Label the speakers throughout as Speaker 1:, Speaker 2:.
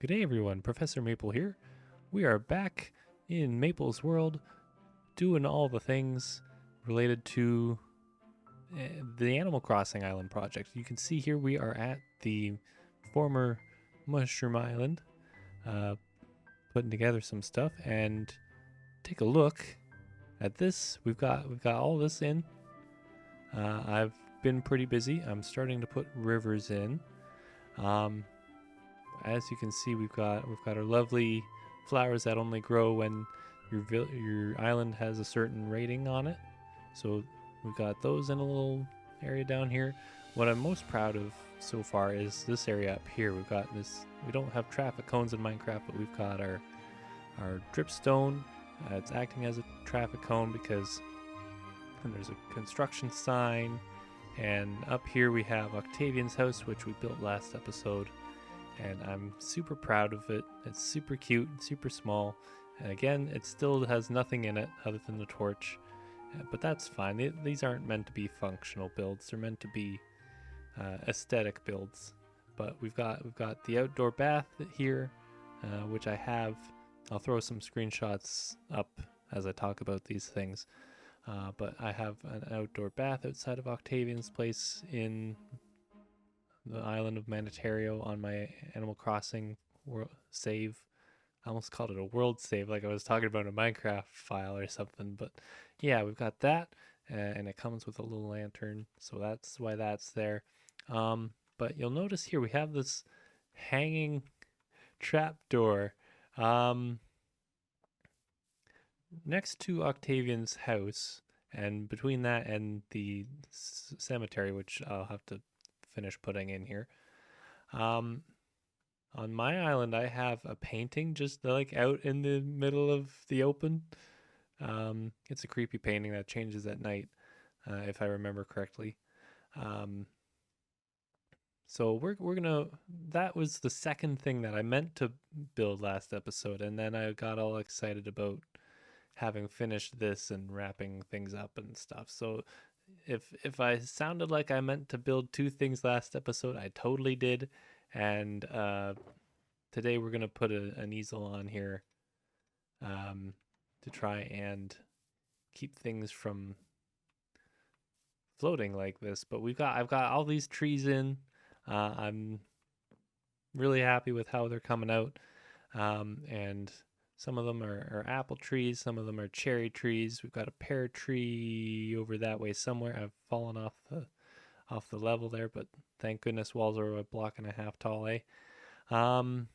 Speaker 1: Good day, everyone. Professor Maple here. We are back in Maple's world doing all the things related to the Animal Crossing Island project. You can see here we are at the former Mushroom Island, putting together some stuff, and take a look at this. We've got all this in. I've been pretty busy. I'm starting to put rivers in. As you can see, we've got our lovely flowers that only grow when your island has a certain rating on it. So we've got those in a little area down here. What I'm most proud of so far is this area up here. We've got this. We don't have traffic cones in Minecraft, but we've got our dripstone. It's acting as a traffic cone because there's a construction sign. And up here we have Octavian's house, which we built last episode. And I'm super proud of it. It's super cute, super small. And again, it still has nothing in it other than the torch. But that's fine. These aren't meant to be functional builds. They're meant to be aesthetic builds. But we've got the outdoor bath here, which I have. I'll throw some screenshots up as I talk about these things. But I have an outdoor bath outside of Octavian's place in the island of Manitario on my Animal Crossing save. I almost called it a world save, like I was talking about a Minecraft file or something. But yeah, we've got that, and it comes with a little lantern, so that's why that's there. But you'll notice here we have this hanging trapdoor next to Octavian's house, and between that and the cemetery, which I'll have to finish putting in here. On my island, I have a painting just like out in the middle of the open. It's a creepy painting that changes at night, if I remember correctly. So we're gonna. That was the second thing that I meant to build last episode, and then I got all excited about having finished this and wrapping things up and stuff. So if I sounded like I meant to build two things last episode, I totally did. And today we're gonna put an easel on here to try and keep things from floating like this. But I've got all these trees in. I'm really happy with how they're coming out, and some of them are apple trees, some of them are cherry trees. We've got a pear tree over that way somewhere. I've fallen off the level there, but thank goodness walls are a block and a half tall, eh? And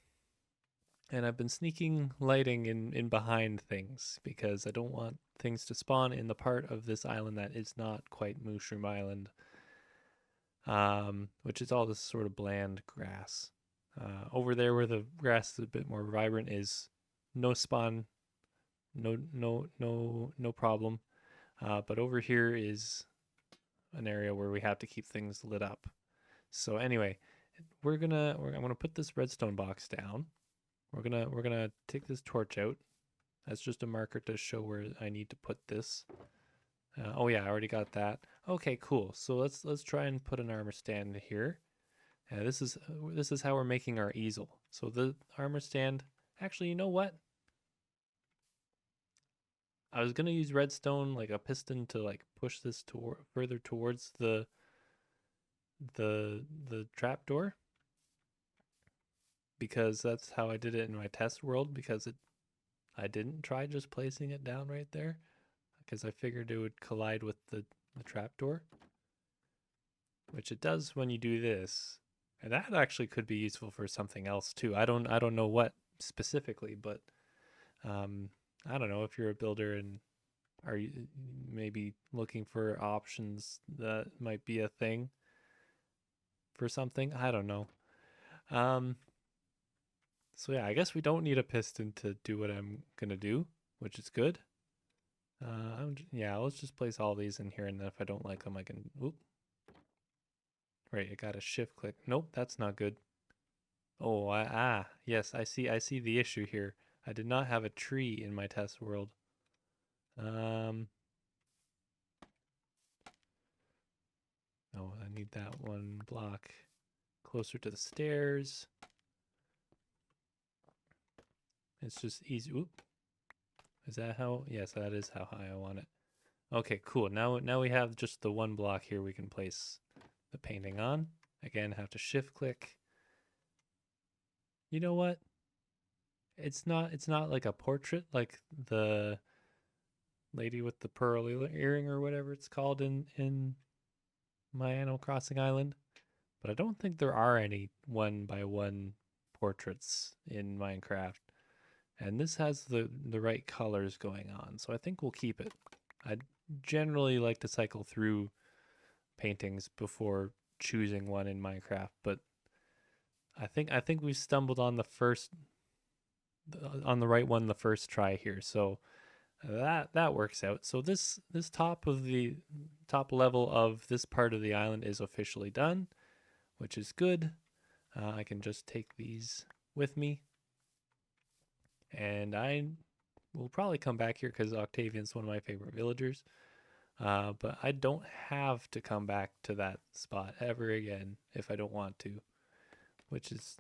Speaker 1: I've been sneaking lighting in behind things because I don't want things to spawn in the part of this island that is not quite Mushroom Island, which is all this sort of bland grass. Over there where the grass is a bit more vibrant is no spawn, no problem. But over here is an area where we have to keep things lit up. So anyway, I'm gonna put this redstone box down. We're gonna take this torch out. That's just a marker to show where I need to put this. Oh yeah, I already got that. Okay, cool. So let's try and put an armor stand here. This is how we're making our easel. So the armor stand. Actually, you know what? I was gonna use redstone, like a piston, to like push this further towards the trapdoor, because that's how I did it in my test world. Because I didn't try just placing it down right there, because I figured it would collide with the trapdoor, which it does when you do this. And that actually could be useful for something else too. I don't know what specifically, but I don't know if you're a builder and are you maybe looking for options that might be a thing for something. I don't know. So yeah, I guess we don't need a piston to do what I'm gonna do, which is good. Yeah, let's just place all these in here, and then if I don't like them, I can. Oop. Right, I got a shift click. Nope, that's not good. Oh, yes, I see the issue here. I did not have a tree in my test world. Oh, I need that one block closer to the stairs. It's just easy. Oop. Is that how? Yes, that is how high I want it. Okay, cool. Now we have just the one block here we can place the painting on. Again, have to shift click. You know what? It's not like a portrait like the lady with the pearl earring or whatever it's called in my Animal Crossing Island. But I don't think there are any one by one portraits in Minecraft. And this has the right colors going on, so I think we'll keep it. I generally like to cycle through paintings before choosing one in Minecraft, but I think we stumbled on the right one the first try here. So that works out. So this top level of this part of the island is officially done, which is good. I can just take these with me, and I will probably come back here because Octavian's one of my favorite villagers. But I don't have to come back to that spot ever again if I don't want to, which is,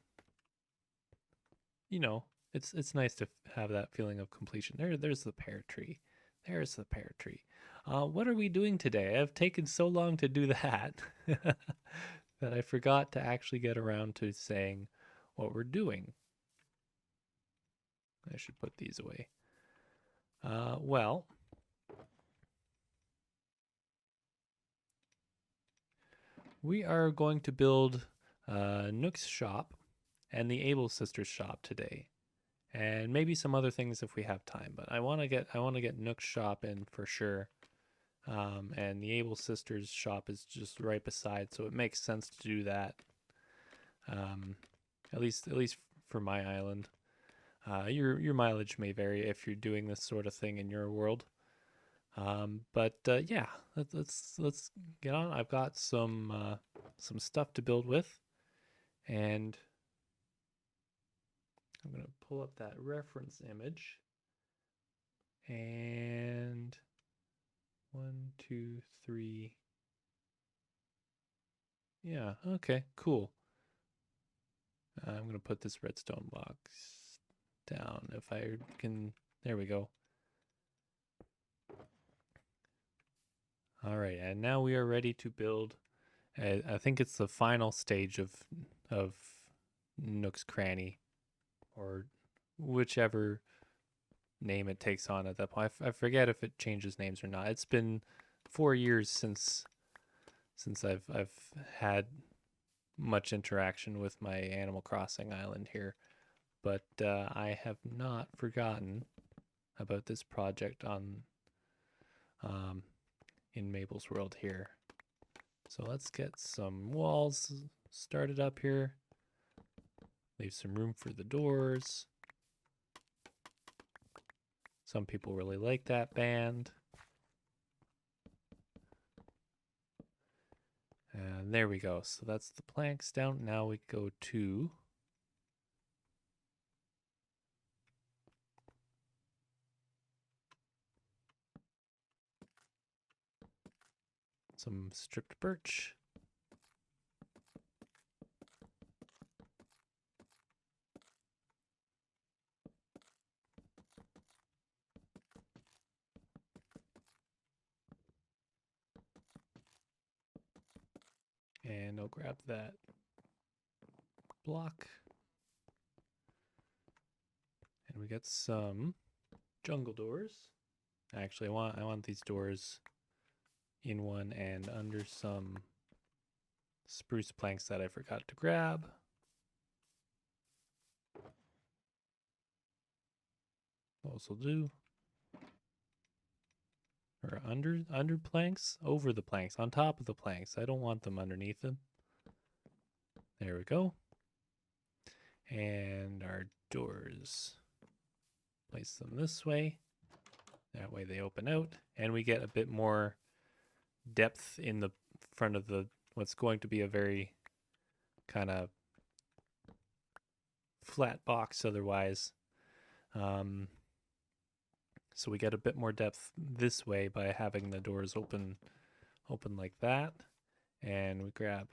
Speaker 1: it's nice to have that feeling of completion. There's the pear tree. There's the pear tree. What are we doing today? I've taken so long to do that that I forgot to actually get around to saying what we're doing. I should put these away. Well, we are going to build Nook's shop and the Able Sisters shop today, and maybe some other things if we have time. But I want to get Nook's shop in for sure, and the Able Sisters shop is just right beside, so it makes sense to do that. At least for my island. Your mileage may vary if you're doing this sort of thing in your world. But yeah, let's get on. I've got some stuff to build with, and I'm gonna pull up that reference image. And 1, 2, 3. Yeah. Okay. Cool. I'm gonna put this redstone box down if I can. There we go. All right, and now we are ready to build. I think it's the final stage of Nook's Cranny, or whichever name it takes on at that point. I forget if it changes names or not. It's been 4 years since I've had much interaction with my Animal Crossing island here, but I have not forgotten about this project on in Mabel's world here. So let's get some walls started up here. Leave some room for the doors. Some people really like that band. And there we go. So that's the planks down. Now we go to some stripped birch. And I'll grab that block. And we got some jungle doors. Actually, I want these doors in one and under some spruce planks that I forgot to grab. Those will do. Or under planks, over the planks, on top of the planks. I don't want them underneath them. There we go. And our doors. Place them this way. That way they open out, and we get a bit more depth in the front of what's going to be a very kind of flat box otherwise. So we get a bit more depth this way by having the doors open like that. And we grab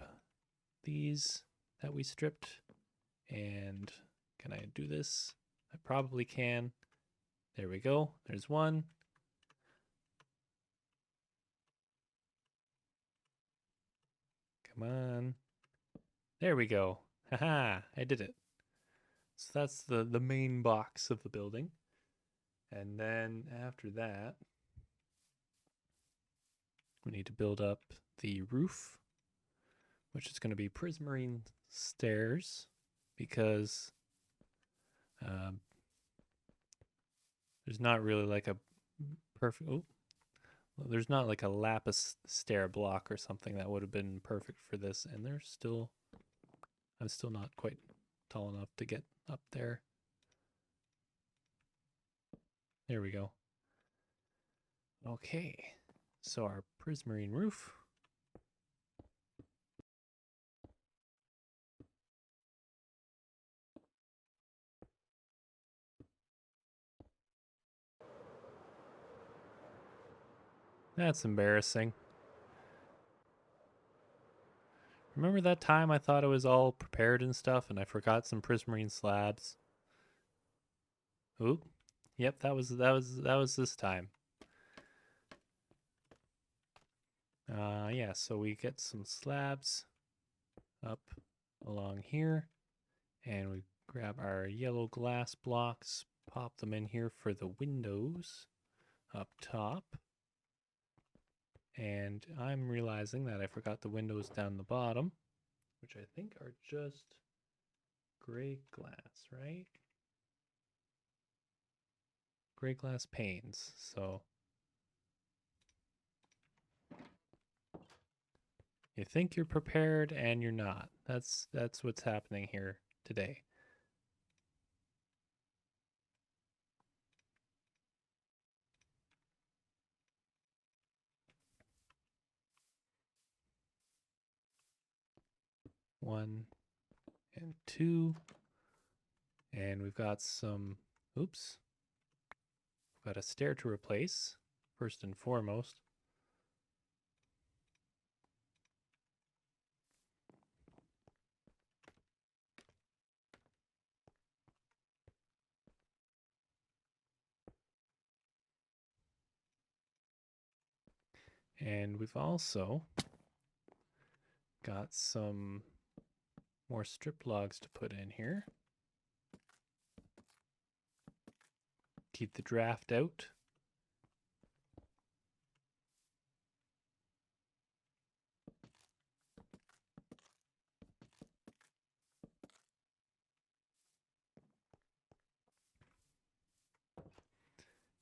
Speaker 1: these that we stripped. And can I do this? I probably can. There we go. There's one. Come on. There we go. Haha, I did it. So that's the main box of the building. And then after that, we need to build up the roof, which is going to be prismarine stairs, because there's not really like a perfect. Oh, there's not like a lapis stair block or something that would have been perfect for this, and there's still. I'm still not quite tall enough to get up there. There we go. Okay, so our prismarine roof. That's embarrassing. Remember that time I thought it was all prepared and stuff and I forgot some prismarine slabs? Oop. Yep, that was this time. Yeah, so we get some slabs up along here, and we grab our yellow glass blocks, pop them in here for the windows up top. And I'm realizing that I forgot the windows down the bottom, which I think are just gray glass, right? Gray glass panes. So you think you're prepared and you're not. That's what's happening here today. One and two. And we've got some, oops, we've got a stair to replace, first and foremost. And we've also got some more strip logs to put in here. Keep the draft out.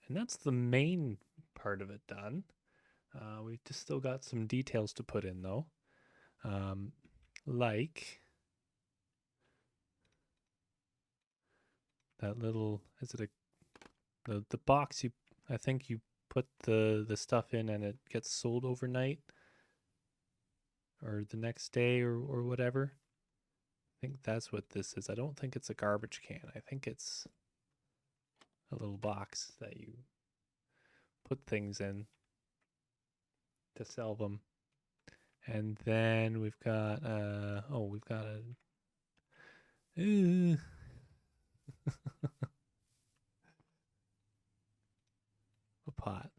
Speaker 1: And that's the main part of it done. We've just still got some details to put in though. Like that little, is it the box I think you put the stuff in and it gets sold overnight or the next day or whatever. I think that's what this is. I don't think it's a garbage can. I think it's a little box that you put things in to sell them. And then we've got we've got a a pot.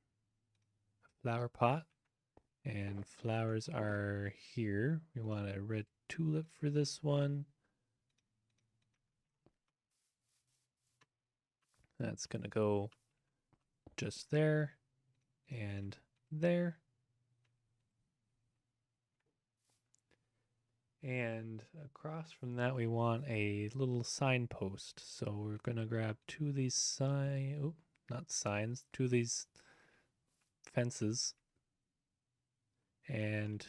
Speaker 1: A flower pot. And flowers are here. We want a red tulip for this one. That's gonna go just there and there. And across from that, we want a little signpost. So we're going to grab two of these not signs, two of these fences. And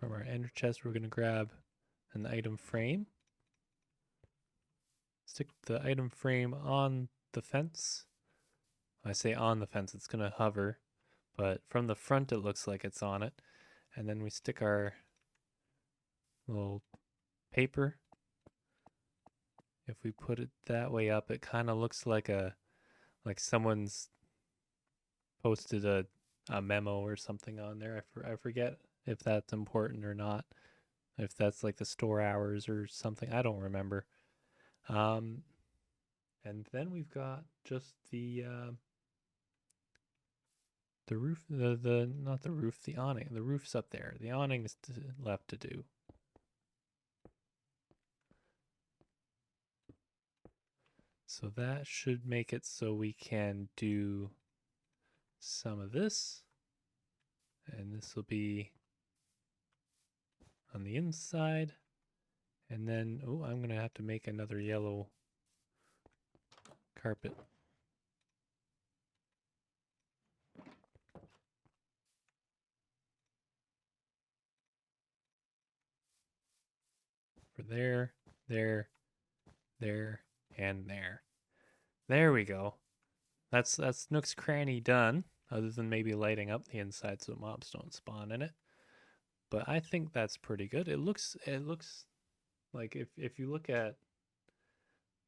Speaker 1: from our ender chest, we're going to grab an item frame. Stick the item frame on the fence. When I say on the fence, it's going to hover. But from the front, it looks like it's on it. And then we stick our little paper. If we put it that way up, it kind of looks like someone's posted a memo or something on there. I forget if that's important or not. If that's like the store hours or something, I don't remember. Um, and then we've got just the roof, the not the roof, the awning. The roof's up there. The awning is left to do. So that should make it so we can do some of this. And this will be on the inside. And then, oh, I'm going to have to make another yellow carpet. For there, there, there, and there. There we go. That's Nook's Cranny done, other than maybe lighting up the inside so mobs don't spawn in it. But I think that's pretty good. It looks like if you look at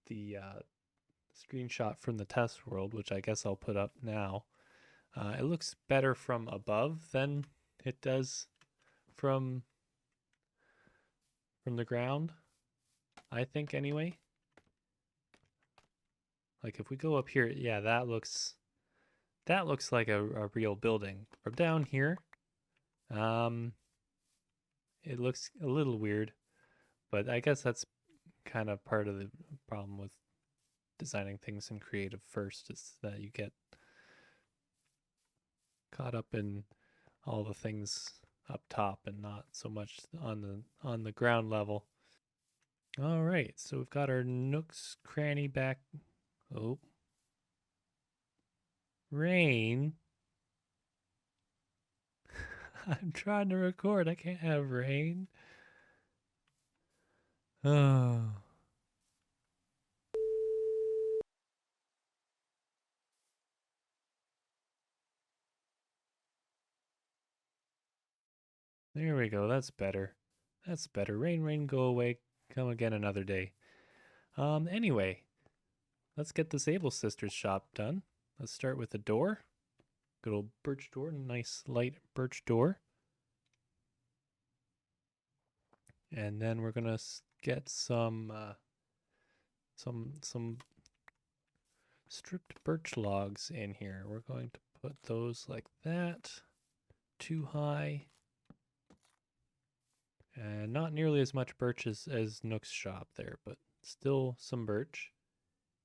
Speaker 1: the screenshot from the test world, which I guess I'll put up now, it looks better from above than it does from the ground. I think anyway. Like if we go up here, yeah, that looks like a real building. From down here, it looks a little weird, but I guess that's kind of part of the problem with designing things in creative first is that you get caught up in all the things up top and not so much on the ground level. All right, so we've got our Nook's Cranny back. Oh, rain. I'm trying to record. I can't have rain. Oh. There we go. That's better. That's better. Rain, rain, go away. Come again another day. Anyway, let's get this Able Sisters shop done. Let's start with the door. Good old birch door. Nice light birch door. And then we're gonna get some stripped birch logs in here. We're going to put those like that. Too high. And not nearly as much birch as Nook's shop there, but still some birch.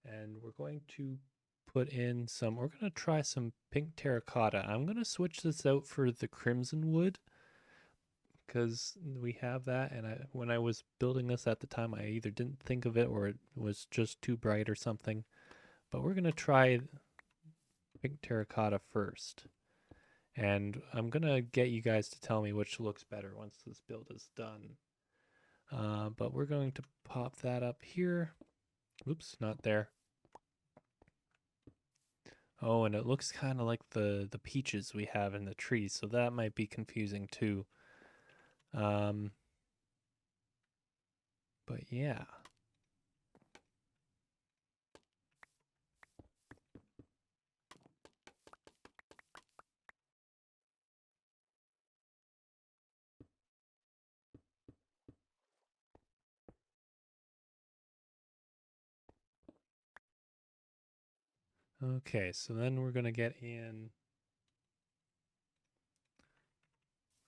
Speaker 1: And we're going to put in some, we're going to try some pink terracotta. I'm going to switch this out for the crimson wood because we have that. And when I was building this at the time, I either didn't think of it or it was just too bright or something. But we're going to try pink terracotta first. And I'm going to get you guys to tell me which looks better once this build is done. But we're going to pop that up here. Oops, not there. Oh, and it looks kind of like the peaches we have in the trees, so that might be confusing too. But yeah. Okay, so then we're gonna get in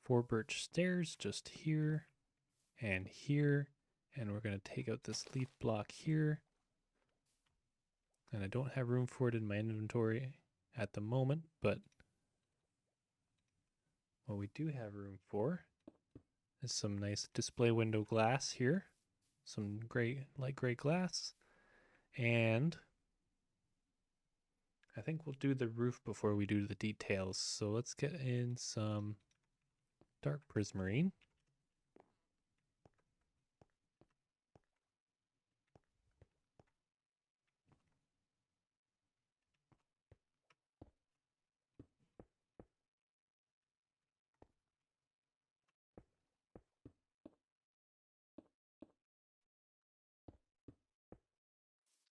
Speaker 1: 4 birch stairs just here and here, and we're gonna take out this leaf block here. And I don't have room for it in my inventory at the moment, but what we do have room for is some nice display window glass here, some light gray glass, and I think we'll do the roof before we do the details. So let's get in some dark prismarine.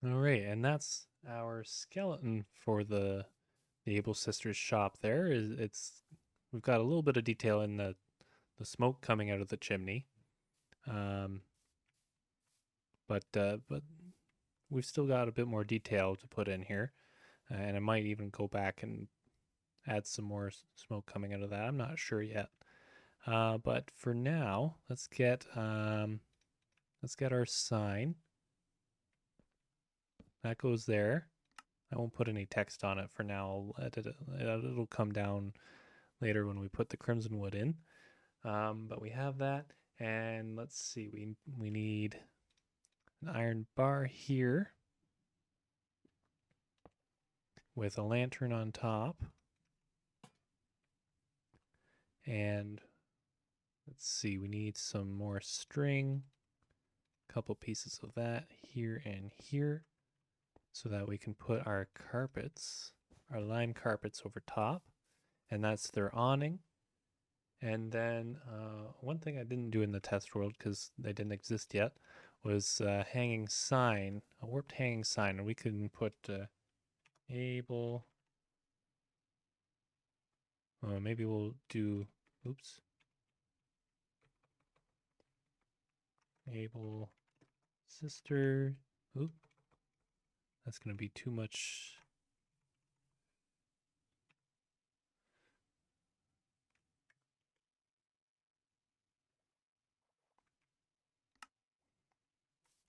Speaker 1: All right, and that's our skeleton for the Able Sisters shop there. We've got a little bit of detail in the smoke coming out of the chimney. Um, but we've still got a bit more detail to put in here, and I might even go back and add some more smoke coming out of that. I'm not sure yet. But for now, let's get our sign. That goes there. I won't put any text on it for now. It'll come down later when we put the crimson wood in. But we have that, and let's see. We need an iron bar here with a lantern on top, and let's see. We need some more string. A couple pieces of that here and here, so that we can put our carpets, our lime carpets over top, and that's their awning. And then one thing I didn't do in the test world because they didn't exist yet was hanging sign, a warped hanging sign, and we can put able. Maybe we'll do. Oops. Able sister. Oop. That's gonna be too much.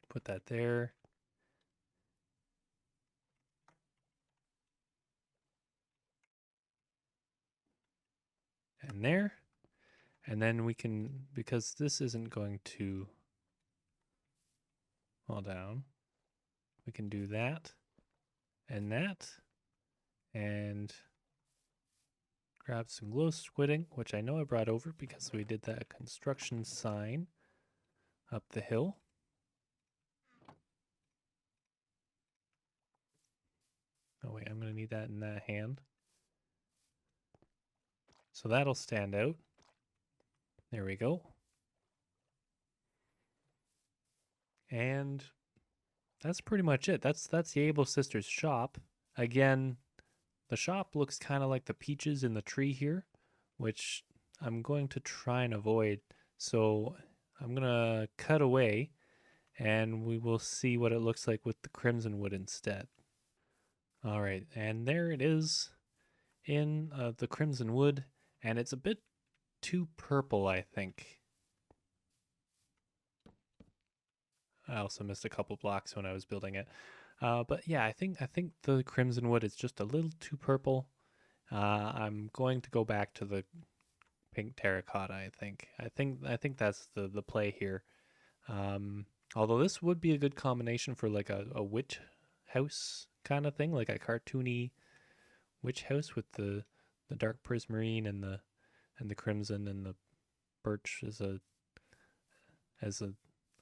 Speaker 1: Put that there. And there. And then we can, because this isn't going to fall down, we can do that and that and grab some glow squidding, which I know I brought over because we did that construction sign up the hill. Oh wait, I'm going to need that in that hand. So that'll stand out. There we go. And that's pretty much it. That's the Able Sisters shop. Again, the shop looks kind of like the peaches in the tree here, which I'm going to try and avoid. So I'm going to cut away and we will see what it looks like with the crimson wood instead. All right, and there it is in the crimson wood, and it's a bit too purple, I think. I also missed a couple blocks when I was building it. But yeah, I think the crimson wood is just a little too purple. I'm going to go back to the pink terracotta. I think that's the play here. Although this would be a good combination for like a witch house kind of thing, like a cartoony witch house with the dark prismarine and the crimson and the birch as a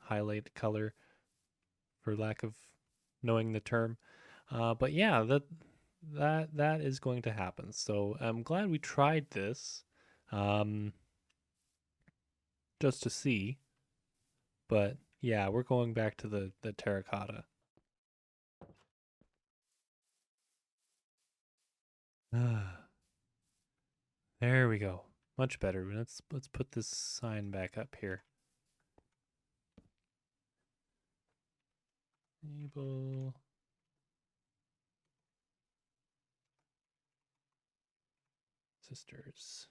Speaker 1: highlight color, for lack of knowing the term. But yeah, that is going to happen. So I'm glad we tried this, just to see. But yeah, we're going back to the terracotta. There we go. Much better. Let's put this sign back up here. Able sisters.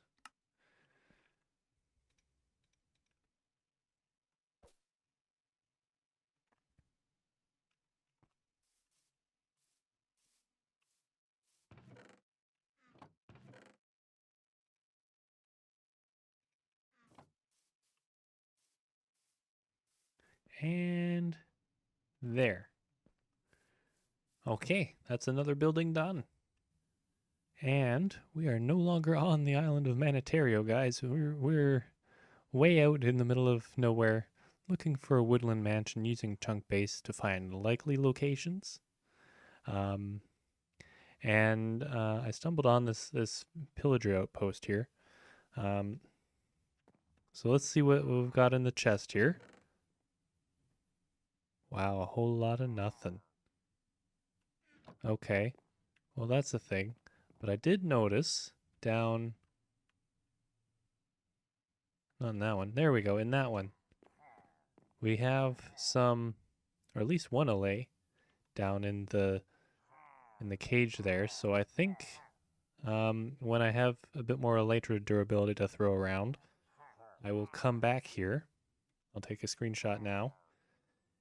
Speaker 1: And there. Okay, that's another building done. And we are no longer on the island of Manitario, guys. We're way out in the middle of nowhere, looking for a woodland mansion using chunk base to find likely locations. And I stumbled on this pillager outpost here. So let's see what we've got in the chest here. Wow, a whole lot of nothing. Okay, well that's a thing. But I did notice down, not in that one. There we go, in that one. we have some, or at least one allay down in the cage there. So I think when I have a bit more elytra durability to throw around, I will come back here. I'll take a screenshot now,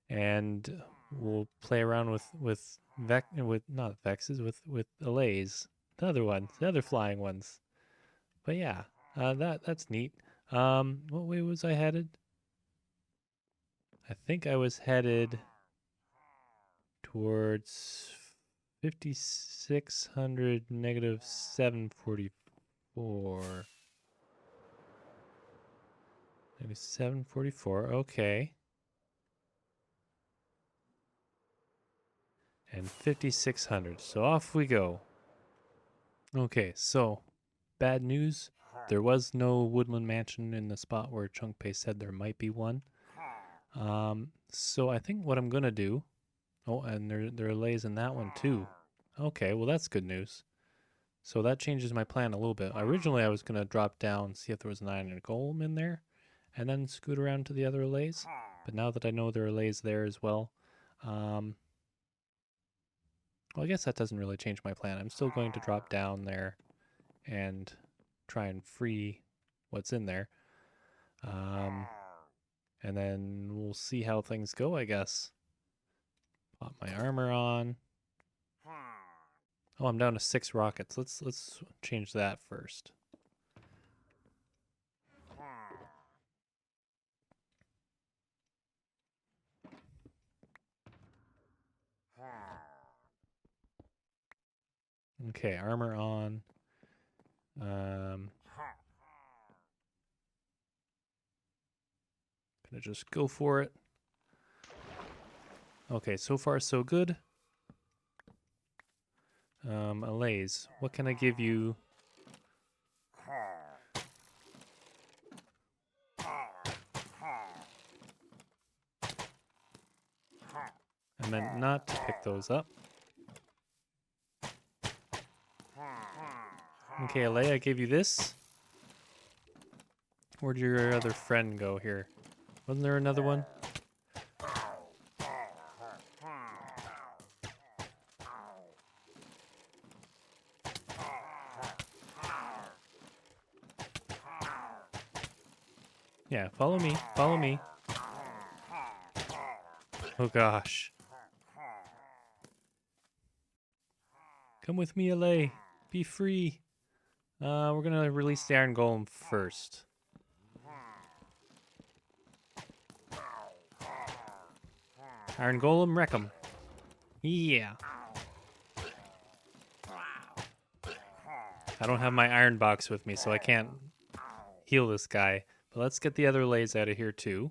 Speaker 1: and we'll play around with not vexes, with allays, the other ones, the other flying ones. But yeah, that's neat. What way was I headed? I think I was headed towards 5600 negative 744. Maybe 744. Okay. And 5600. So off we go. Okay, so bad news. There was no woodland mansion in the spot where Chunkpei said there might be one. So I think what I'm gonna do. Oh, and there are lays in that one too. Okay, well that's good news. So that changes my plan a little bit. Originally I was gonna drop down, see if there was an iron golem in there, and then scoot around to the other lays. But now that I know there are lays there as well, well, I guess that doesn't really change my plan. I'm still going to drop down there and try and free what's in there. And then we'll see how things go, I guess. Pop my armor on. Oh, I'm down to 6 rockets. Let's change that first. Okay, armor on. Gonna just go for it. Okay, so far so good. Allays, what can I give you? I meant not to pick those up. Okay, Allay, I gave you this. Where'd your other friend go here? Wasn't there another one? Yeah, follow me, follow me. Oh gosh. Come with me, Allay. Be free. We're gonna release the Iron Golem first. Iron Golem, wreck him. Yeah. I don't have my iron box with me, so I can't heal this guy. But let's get the other lays out of here too.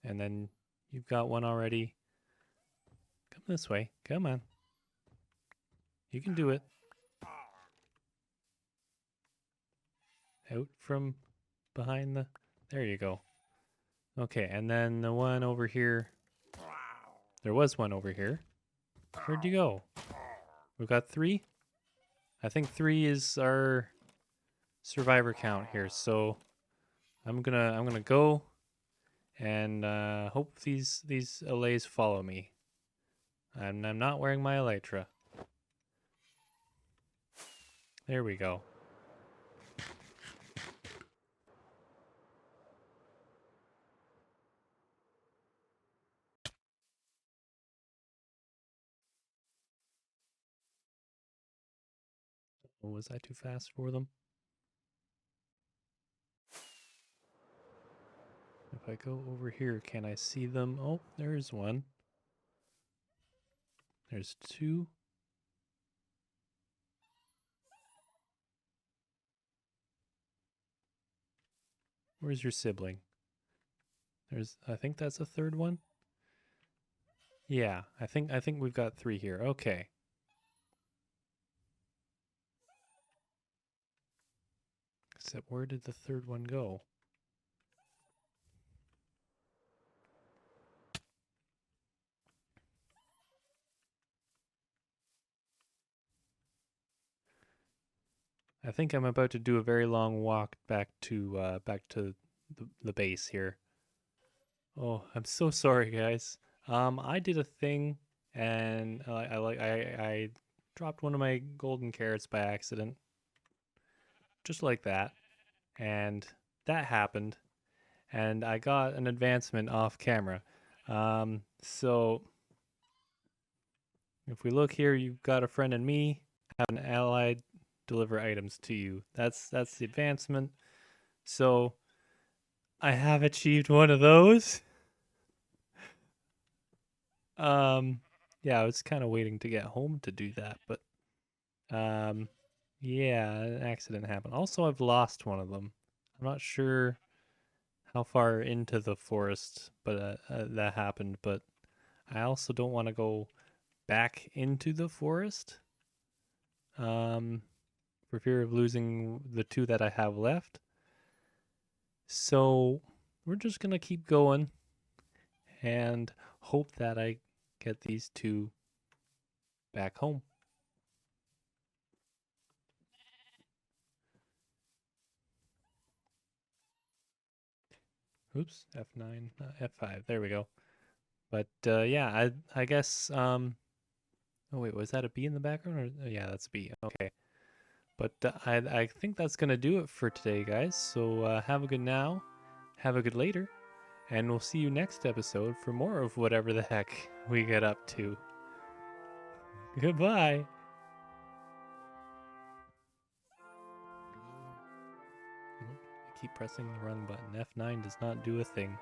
Speaker 1: And then you've got one already. Come this way. Come on. You can do it. Out from behind the... There you go. Okay, and then the one over here. There was one over here. Where'd you go? We've got 3. I think 3 is our survivor count here. So I'm gonna go and hope these allays follow me. And I'm not wearing my elytra. There we go. Oh, was I too fast for them? If I go over here, can I see them? Oh, there's one. There's 2. Where's your sibling? I think that's a 3rd one. Yeah, I think we've got 3 here. Okay. Except where did the 3rd one go? I think I'm about to do a very long walk back to the base here. Oh, I'm so sorry, guys. I did a thing, and I dropped one of my golden carrots by accident, just like that, and that happened, and I got an advancement off camera. So if we look here, you've got a friend in me, have an ally deliver items to you. That's the advancement. So I have achieved one of those. Yeah, I was kind of waiting to get home to do that, but yeah, an accident happened. Also, I've lost one of them. I'm not sure how far into the forest, but that happened. But I also don't want to go back into the forest, um, for fear of losing the two that I have left. So we're just gonna keep going and hope that I get these two back home. Oops, F9, F5. There we go. But yeah, I guess oh wait, was that a B in the background or yeah, that's a B. Okay. But I think that's going to do it for today, guys. So have a good now, have a good later, and we'll see you next episode for more of whatever the heck we get up to. Goodbye. I keep pressing the wrong button. F9 does not do a thing.